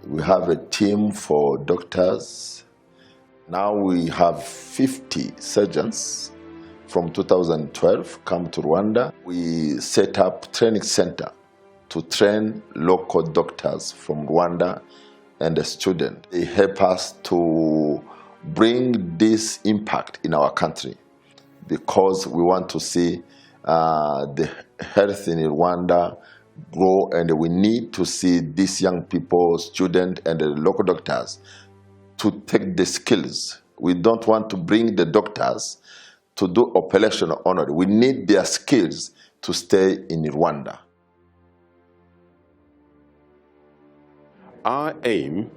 We have a team for doctors. Now we have 50 surgeons from 2012 come to Rwanda. We set up training center to train local doctors from Rwanda and the student. They help us to bring this impact in our country because we want to see the health in Rwanda grow, and we need to see these young people, students and the local doctors to take the skills. We don't want to bring the doctors to do operation only. We need their skills to stay in Rwanda. Our aim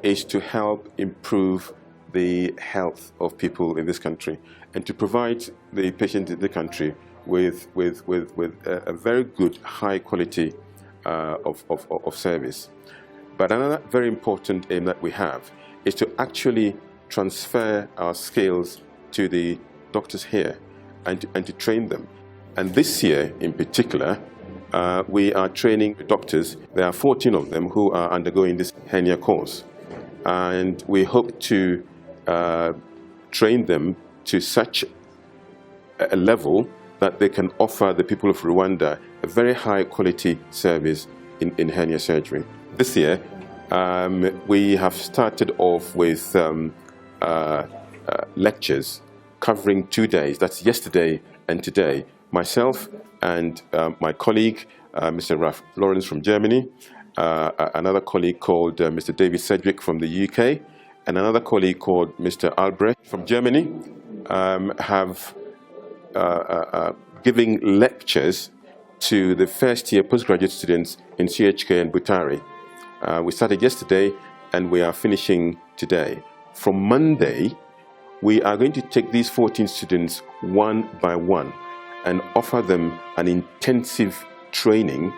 is to help improve the health of people in this country and to provide the patient in the country with a very good, high quality of service. But another very important aim that we have is to actually transfer our skills to the doctors here and to train them. And this year in particular, we are training doctors. There are 14 of them who are undergoing this hernia course. And we hope to train them to such a level that they can offer the people of Rwanda a very high quality service in hernia surgery. This year, we have started off with lectures covering 2 days. That's yesterday and today. Myself and my colleague, Mr. Ralph Lawrence from Germany, another colleague called Mr. David Sedgwick from the UK, and another colleague called Mr. Albrecht from Germany, have giving lectures to the first year postgraduate students in CHK and Butari. We started yesterday and we are finishing today. From Monday, we are going to take these 14 students one by one and offer them an intensive training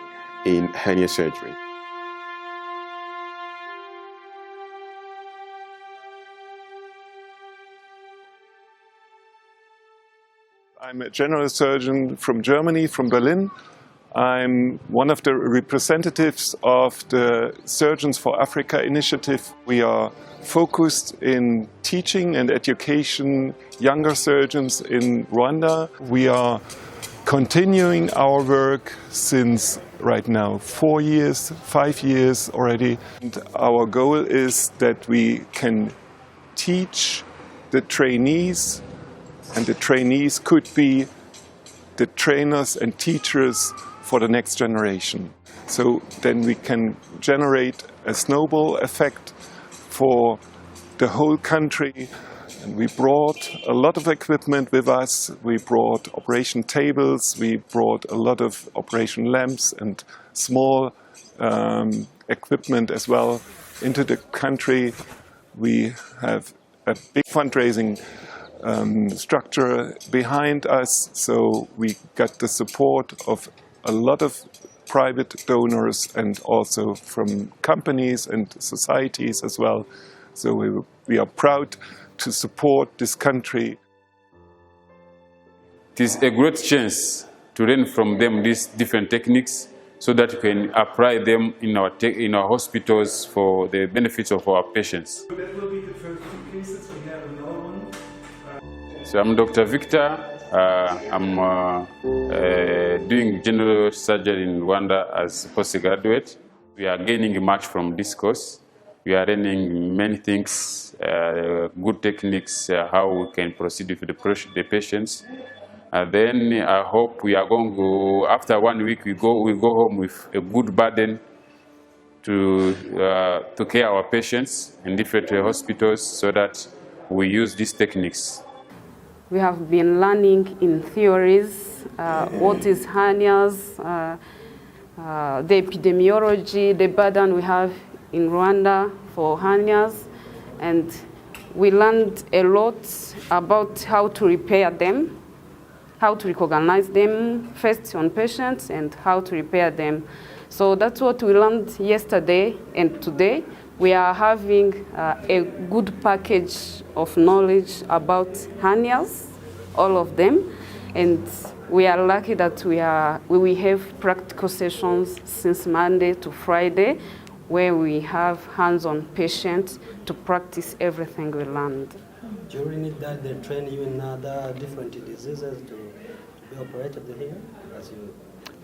in hernia surgery. I'm a general surgeon from Germany, from Berlin. I'm one of the representatives of the Surgeons for Africa initiative. We are focused in teaching and education younger surgeons in Rwanda. We are continuing our work since right now 4 years, 5 years already. And our goal is that we can teach the trainees, and the trainees could be the trainers and teachers for the next generation. So then we can generate a snowball effect for the whole country. And we brought a lot of equipment with us. We brought operation tables. We brought a lot of operation lamps and small equipment as well into the country. We have a big fundraising structure behind us, so we got the support of a lot of private donors and also from companies and societies as well. So we are proud to support this country. It is a great chance to learn from them these different techniques so that we can apply them in our hospitals for the benefits of our patients. So that will be the first 2 cases. We have another one. So I'm Dr. Victor. I'm doing general surgery in Rwanda as a postgraduate. We are gaining much from this course. We are learning many things, good techniques, how we can proceed with the patients. Then I hope we are going to, after 1 week, we go home with a good burden to care our patients in different hospitals so that we use these techniques. We have been learning in theories what is hernias, the epidemiology, the burden we have in Rwanda for hernias, and we learned a lot about how to repair them, how to recognize them first on patients, and how to repair them. So that's what we learned yesterday and today. We are having a good package of knowledge about hernias, all of them, and we are lucky that we have practical sessions since Monday to Friday where we have hands-on patients to practice everything we learned. During it that they train you in other different diseases to be operated here?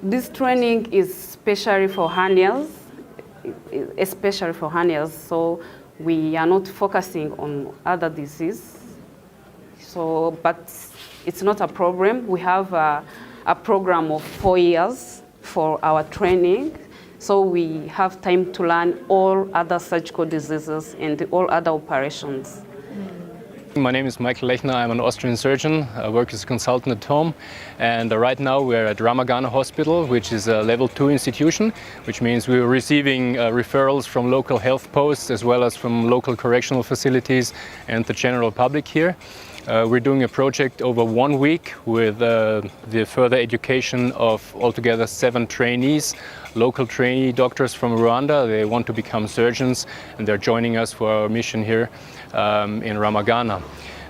This training is especially for hernias, so we are not focusing on other diseases. So, but it's not a problem. We have a program of 4 years for our training, so we have time to learn all other surgical diseases and all other operations. My name is Michael Lechner. I'm an Austrian surgeon. I work as a consultant at home, and right now we're at Rwanda Hospital, which is a level 2 institution, which means we're receiving referrals from local health posts as well as from local correctional facilities and the general public here. We're doing a project over 1 week with the further education of altogether 7 trainees, local trainee doctors from Rwanda. They want to become surgeons, and they're joining us for our mission here in Ramagana.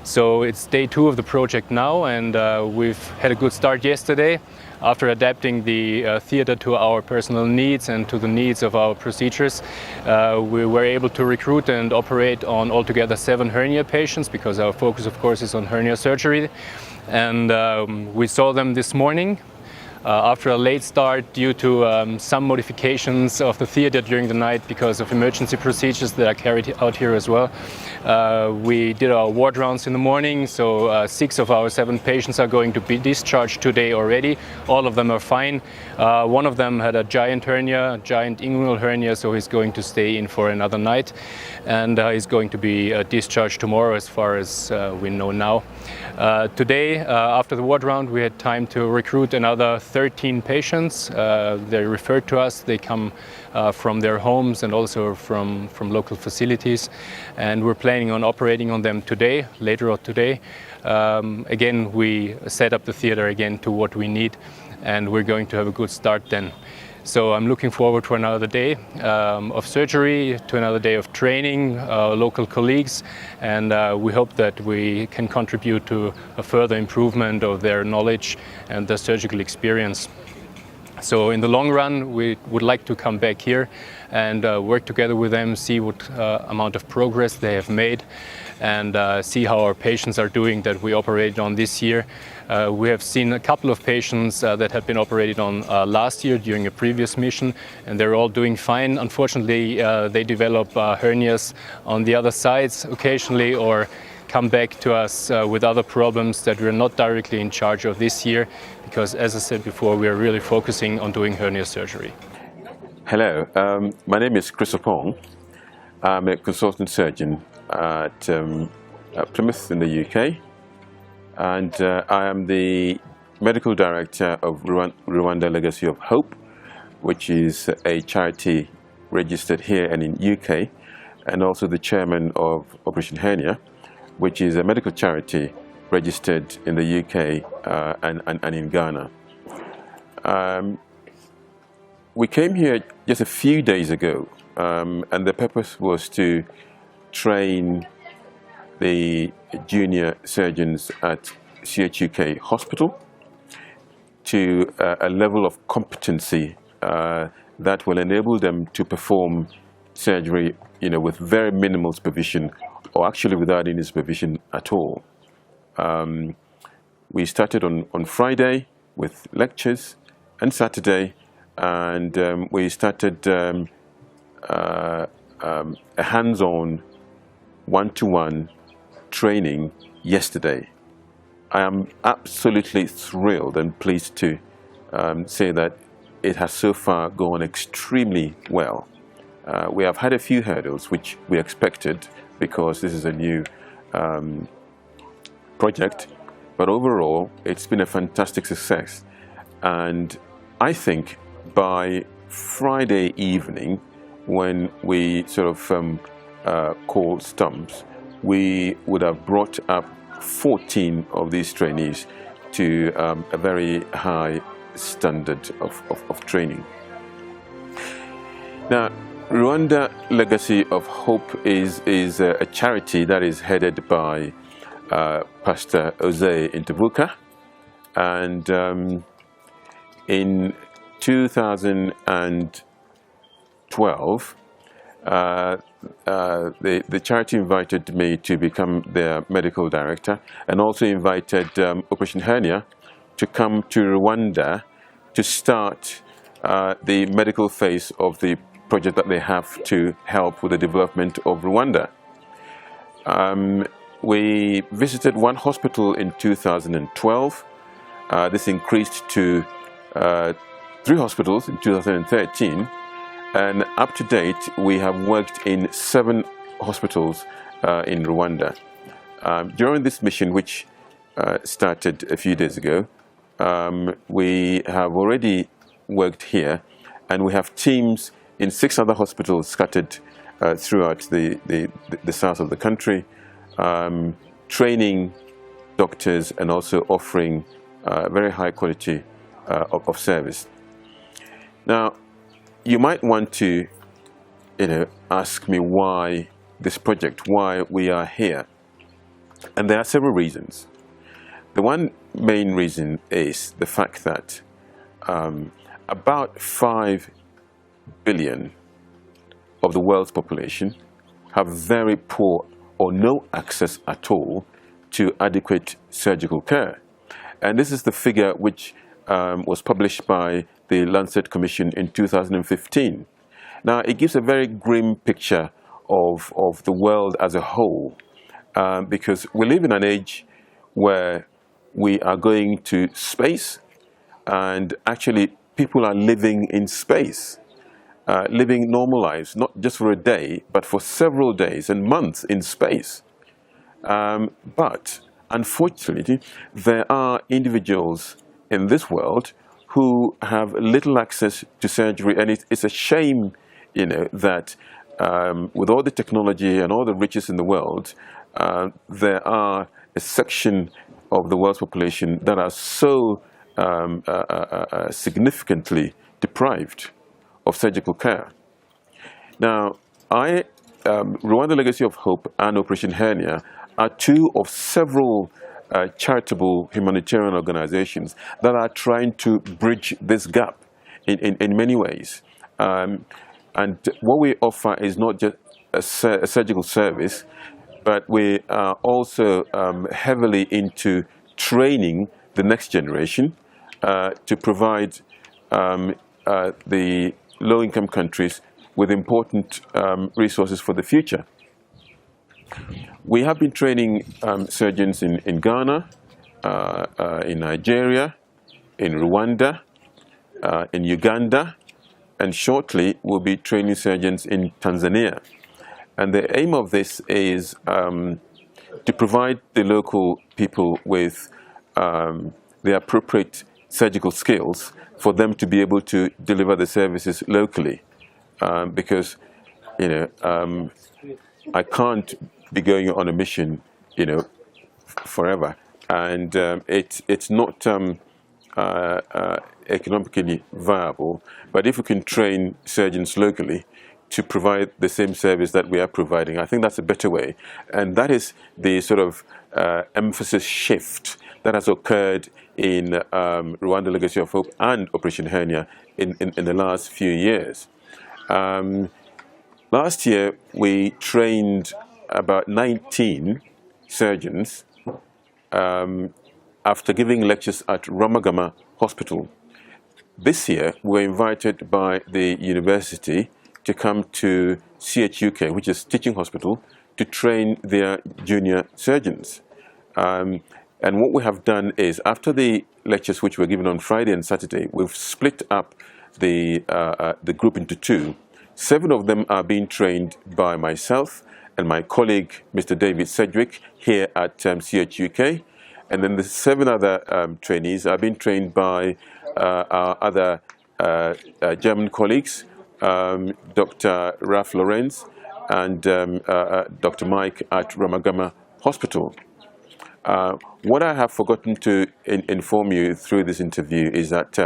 So it's day 2 of the project now, and we've had a good start yesterday. After adapting the theater to our personal needs and to the needs of our procedures, we were able to recruit and operate on altogether 7 hernia patients, because our focus, of course, is on hernia surgery. And we saw them this morning. After a late start due to some modifications of the theater during the night because of emergency procedures that are carried out here as well. We did our ward rounds in the morning, so 6 of our 7 patients are going to be discharged today already. All of them are fine. One of them had a giant hernia, giant inguinal hernia, so he's going to stay in for another night, and he's going to be discharged tomorrow as far as we know now. Today, after the ward round, we had time to recruit another 13 patients. They referred to us. They come from their homes and also from local facilities, and we're planning on operating on them today, later on today. Again, we set up the theater again to what we need, and we're going to have a good start then. So I'm looking forward to another day of surgery, to another day of training local colleagues, and we hope that we can contribute to a further improvement of their knowledge and their surgical experience. So in the long run, we would like to come back here and work together with them, see what amount of progress they have made, and see how our patients are doing that we operated on this year. We have seen a couple of patients that had been operated on last year during a previous mission, and they're all doing fine. Unfortunately, they develop hernias on the other sides occasionally, or come back to us with other problems that we're not directly in charge of this year, because, as I said before, we are really focusing on doing hernia surgery. Hello, my name is Chris Opong. I'm a consultant surgeon at Plymouth in the UK, and I am the medical director of Rwanda Legacy of Hope, which is a charity registered here and in UK, and also the chairman of Operation Hernia, which is a medical charity registered in the UK and in Ghana. We came here just a few days ago, and the purpose was to train the junior surgeons at CHUK Hospital to a level of competency that will enable them to perform surgery, with very minimal supervision, or actually without any supervision at all. We started on Friday with lectures, and Saturday, and we started a hands-on, one-to-one training yesterday. I am absolutely thrilled and pleased to say that it has so far gone extremely well. We have had a few hurdles which we expected, because this is a new project, but overall it's been a fantastic success. And I think by Friday evening, when we sort of call stumps, we would have brought up 14 of these trainees to a very high standard of training. Now, Rwanda Legacy of Hope is a charity that is headed by Pastor Jose Intervuka, and in 2012 the charity invited me to become their medical director, and also invited Operation Hernia to come to Rwanda to start the medical phase of the project that they have to help with the development of Rwanda. We visited one hospital in 2012. This increased to 3 hospitals in 2013. And up to date, we have worked in 7 hospitals in Rwanda. During this mission, which started a few days ago, we have already worked here, and we have teams in 6 other hospitals scattered throughout the south of the country, training doctors and also offering very high quality of service. Now, you might want to, ask me why this project, why we are here. And there are several reasons. The one main reason is the fact that about 5 billion of the world's population have very poor or no access at all to adequate surgical care. And this is the figure which was published by the Lancet Commission in 2015. Now, it gives a very grim picture of the world as a whole, because we live in an age where we are going to space, and actually people are living in space, living normal lives, not just for a day, but for several days and months in space. But unfortunately, there are individuals in this world who have little access to surgery, and it's a shame, that with all the technology and all the riches in the world, there are a section of the world's population that are so significantly deprived of surgical care. Now, Rwanda Legacy of Hope and Operation Hernia are 2 of several charitable humanitarian organizations that are trying to bridge this gap in many ways. And what we offer is not just a surgical service, but we are also heavily into training the next generation to provide the low-income countries with important resources for the future. We have been training surgeons in Ghana, in Nigeria, in Rwanda, in Uganda, and shortly we'll be training surgeons in Tanzania. And the aim of this is to provide the local people with the appropriate surgical skills for them to be able to deliver the services locally. Because, I can't be going on a mission, forever, and it's not economically viable. But if we can train surgeons locally to provide the same service that we are providing, I think that's a better way. And that is the sort of emphasis shift that has occurred in Rwanda Legacy of Hope and Operation Hernia in the last few years. Last year, we trained about 19 surgeons after giving lectures at Ramagama Hospital. This year, we were invited by the university to come to CHUK, which is teaching hospital, to train their junior surgeons. And what we have done is, after the lectures which were given on Friday and Saturday, we've split up the group into 2. 7 of them are being trained by myself and my colleague, Mr. David Sedgwick, here at CHUK. And then the 7 other trainees are being trained by our other German colleagues, Dr. Ralph Lorenz and Dr. Mike at Ramagama Hospital. What I have forgotten to inform you through this interview is that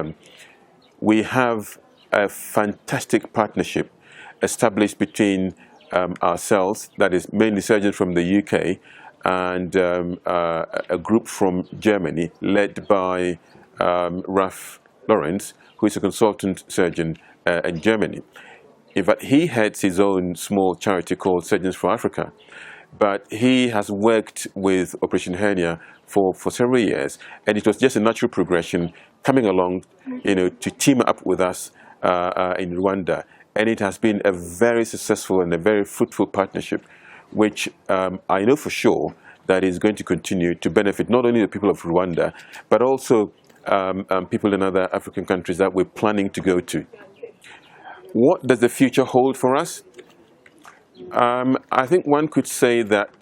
we have a fantastic partnership established between ourselves, that is mainly surgeons from the UK, and a group from Germany led by Ralph Lorenz, who is a consultant surgeon in Germany. In fact, he heads his own small charity called Surgeons for Africa. But he has worked with Operation Hernia for several years, and it was just a natural progression coming along, to team up with us in Rwanda. And it has been a very successful and a very fruitful partnership, which I know for sure that is going to continue to benefit not only the people of Rwanda, but also people in other African countries that we're planning to go to. What does the future hold for us? I think one could say that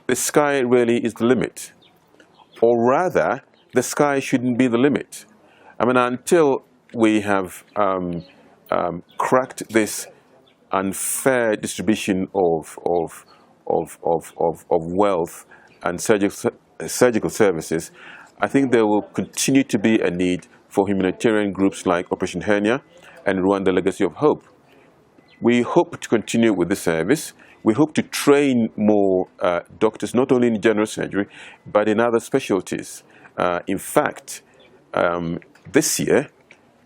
the sky really is the limit. Or rather, the sky shouldn't be the limit. I mean, until we have cracked this unfair distribution of wealth and surgical services, I think there will continue to be a need for humanitarian groups like Operation Hernia and Rwanda Legacy of Hope. We hope to continue with the service. We hope to train more doctors, not only in general surgery, but in other specialties. In fact, this year,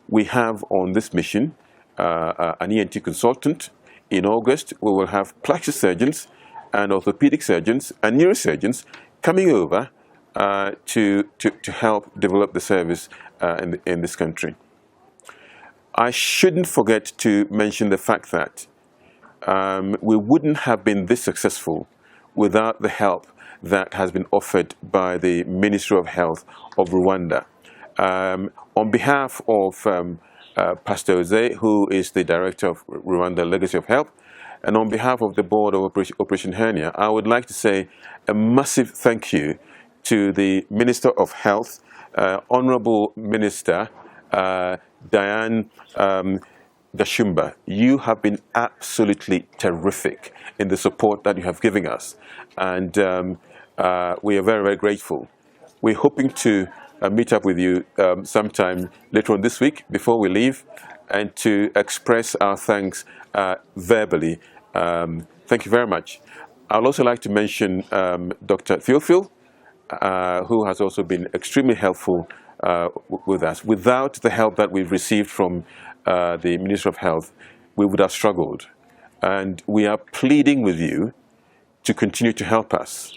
we have on this mission an ENT consultant. In August, we will have plastic surgeons and orthopedic surgeons and neurosurgeons coming over to help develop the service in this country. I shouldn't forget to mention the fact that we wouldn't have been this successful without the help that has been offered by the Ministry of Health of Rwanda. On behalf of Pastor Jose, who is the director of Rwanda Legacy of Health, and on behalf of the board of Operation Hernia, I would like to say a massive thank you to the Minister of Health, Honorable Minister Diane Gashumba. You have been absolutely terrific in the support that you have given us, and we are very, very grateful. We're hoping to meet up with you sometime later on this week before we leave, and to express our thanks verbally. Thank you very much. I'd also like to mention Dr. Theophil, who has also been extremely helpful with us. Without the help that we've received from the Ministry of Health, we would have struggled. And we are pleading with you to continue to help us,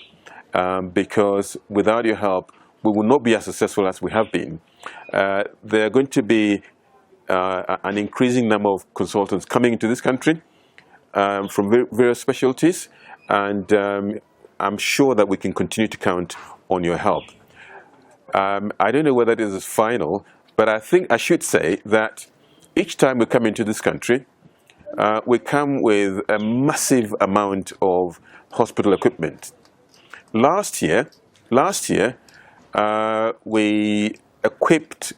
because without your help, we will not be as successful as we have been. There are going to be an increasing number of consultants coming into this country from various specialties, and I'm sure that we can continue to count on your help. I don't know whether this is final, but I think I should say that each time we come into this country, we come with a massive amount of hospital equipment. Last year, we equipped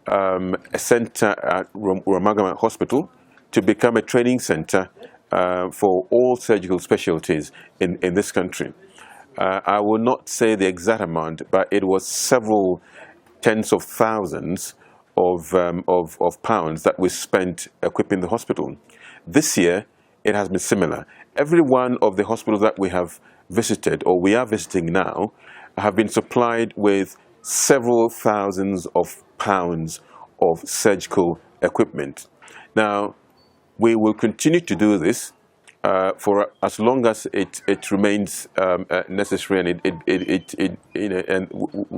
a center at Rwanda Hospital to become a training center for all surgical specialties in this country. I will not say the exact amount, but it was several tens of thousands of pounds that we spent equipping the hospital. This year, it has been similar. Every one of the hospitals that we have visited, or we are visiting now, have been supplied with several thousands of pounds of surgical equipment. Now, we will continue to do this for as long as it remains necessary, and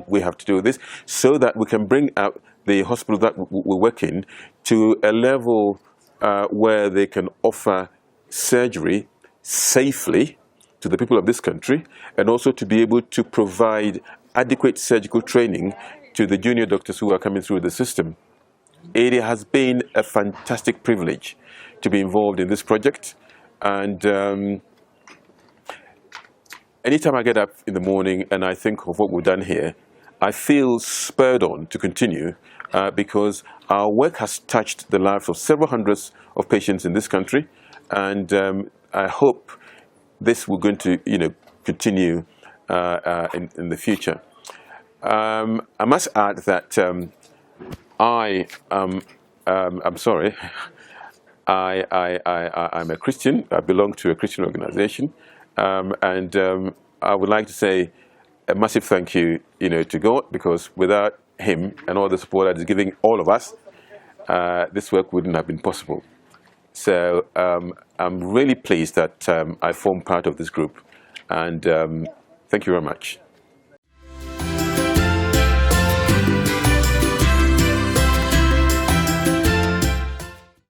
we have to do this so that we can bring out the hospital that we work in to a level where they can offer surgery safely to the people of this country, and also to be able to provide adequate surgical training to the junior doctors who are coming through the system. It has been a fantastic privilege to be involved in this project, and anytime I get up in the morning and I think of what we've done here, I feel spurred on to continue because our work has touched the lives of several hundreds of patients in this country, and I hope this will going to continue in the future. I must add that I'm sorry. I'm a Christian. I belong to a Christian organization, and I would like to say a massive thank you, to God, because without Him and all the support that He's giving all of us, this work wouldn't have been possible. So I'm really pleased that I form part of this group, and thank you very much.